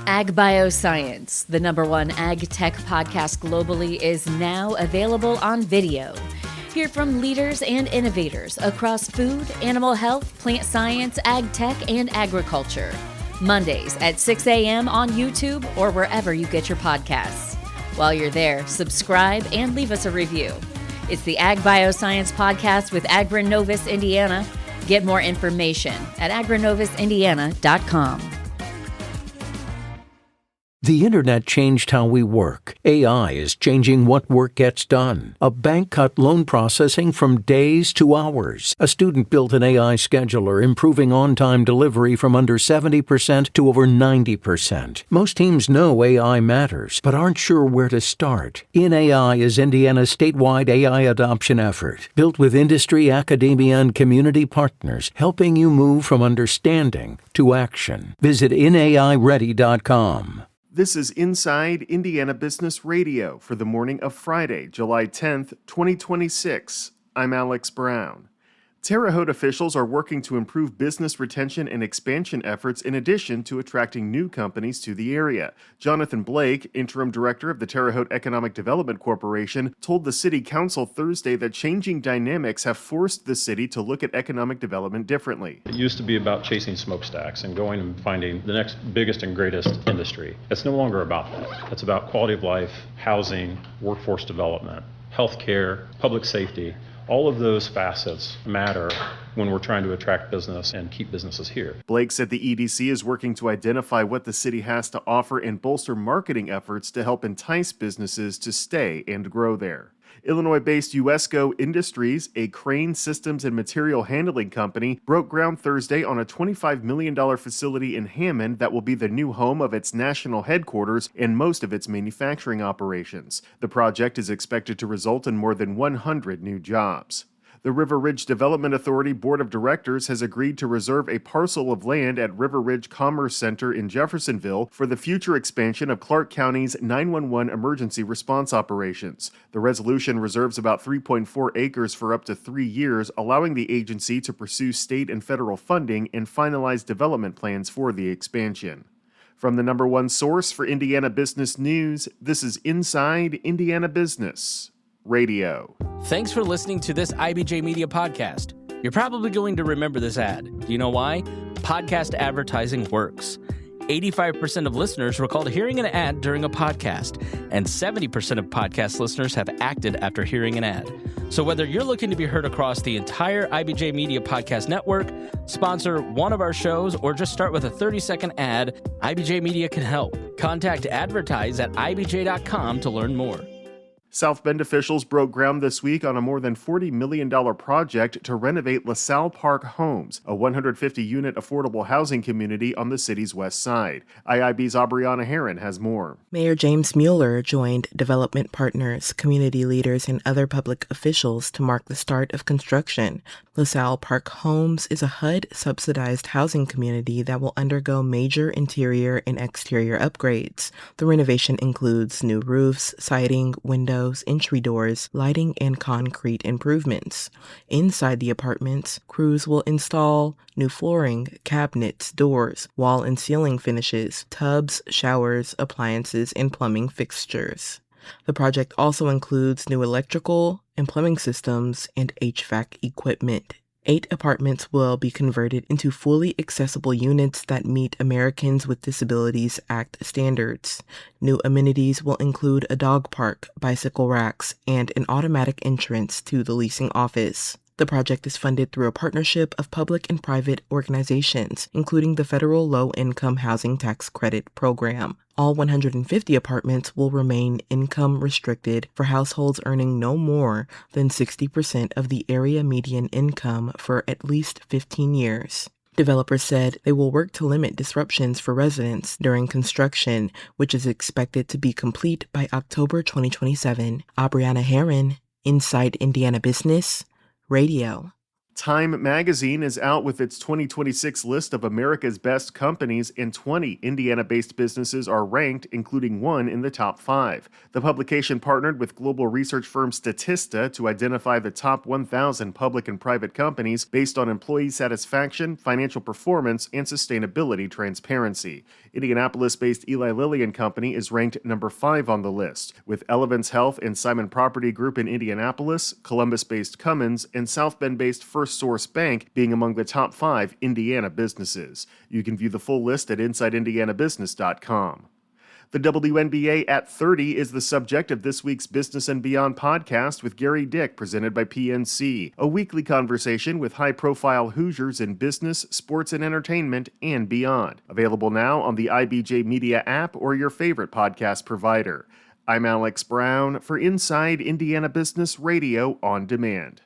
Ag Bioscience, the #1 ag tech podcast globally, is now available on video. Hear from leaders and innovators across food, animal health, plant science, ag tech, and agriculture. Mondays at 6 a.m. on YouTube or wherever you get your podcasts. While you're there, subscribe and leave us a review. It's the Ag Bioscience Podcast with Agronovis Indiana. Get more information at agronovisindiana.com. The internet changed how we work. AI is changing what work gets done. A bank cut loan processing from days to hours. A student built an AI scheduler, improving on-time delivery from under 70% to over 90%. Most teams know AI matters, but aren't sure where to start. InAI is Indiana's statewide AI adoption effort, built with industry, academia, and community partners, helping you move from understanding to action. Visit inaiready.com. This is Inside Indiana Business Radio for the morning of Friday, July 10th, 2026. I'm Alex Brown. Terre Haute officials are working to improve business retention and expansion efforts in addition to attracting new companies to the area. Jonathan Blake, interim director of the Terre Haute Economic Development Corporation, told the city council Thursday that changing dynamics have forced the city to look at economic development differently. It used to be about chasing smokestacks and going and finding the next biggest and greatest industry. It's no longer about that. It's about quality of life, housing, workforce development, healthcare, public safety. All of those facets matter when we're trying to attract business and keep businesses here. Blake said the EDC is working to identify what the city has to offer and bolster marketing efforts to help entice businesses to stay and grow there. Illinois-based USCO Industries, a crane systems and material handling company, broke ground Thursday on a $25 million facility in Hammond that will be the new home of its national headquarters and most of its manufacturing operations. The project is expected to result in more than 100 new jobs. The River Ridge Development Authority Board of Directors has agreed to reserve a parcel of land at River Ridge Commerce Center in Jeffersonville for the future expansion of Clark County's 911 emergency response operations. The resolution reserves about 3.4 acres for up to 3 years, allowing the agency to pursue state and federal funding and finalize development plans for the expansion. From the #1 source for Indiana business news, this is Inside Indiana Business Radio. Thanks for listening to this IBJ Media podcast. You're probably going to remember this ad. Do you know why? Podcast advertising works. 85% of listeners recalled hearing an ad during a podcast, and 70% of podcast listeners have acted after hearing an ad. So whether you're looking to be heard across the entire IBJ Media podcast network, sponsor one of our shows, or just start with a 30-second ad, IBJ Media can help. Contact advertise at ibj.com to learn more. South Bend officials broke ground this week on a more than $40 million project to renovate LaSalle Park Homes, a 150-unit affordable housing community on the city's west side. IIB's Aubriana Herron has more. Mayor James Mueller joined development partners, community leaders, and other public officials to mark the start of construction. LaSalle Park Homes is a HUD-subsidized housing community that will undergo major interior and exterior upgrades. The renovation includes new roofs, siding, windows, entry doors, lighting, and concrete improvements. Inside the apartments, crews will install new flooring, cabinets, doors, wall and ceiling finishes, tubs, showers, appliances, and plumbing fixtures. The project also includes new electrical and plumbing systems and HVAC equipment. 8 apartments will be converted into fully accessible units that meet Americans with Disabilities Act standards. New amenities will include a dog park, bicycle racks, and an automatic entrance to the leasing office. The project is funded through a partnership of public and private organizations, including the Federal Low-Income Housing Tax Credit Program. All 150 apartments will remain income restricted for households earning no more than 60% of the area median income for at least 15 years. Developers said they will work to limit disruptions for residents during construction, which is expected to be complete by October 2027. Aubriana Herron, Inside Indiana Business Radio. Time magazine is out with its 2026 list of America's best companies, and 20 Indiana-based businesses are ranked, including one in the top 5. The publication partnered with global research firm Statista to identify the top 1,000 public and private companies based on employee satisfaction, financial performance, and sustainability transparency. Indianapolis-based Eli Lilly and Company is ranked number 5 on the list, with Elevance Health and Simon Property Group in Indianapolis, Columbus-based Cummins, and South Bend-based First Source Bank being among the top 5 Indiana businesses. You can view the full list at InsideIndianaBusiness.com. The WNBA at 30 is the subject of this week's Business and Beyond podcast with Gary Dick, presented by PNC, a weekly conversation with high-profile Hoosiers in business, sports, and entertainment, and beyond. Available now on the IBJ Media app or your favorite podcast provider. I'm Alex Brown for Inside Indiana Business Radio On Demand.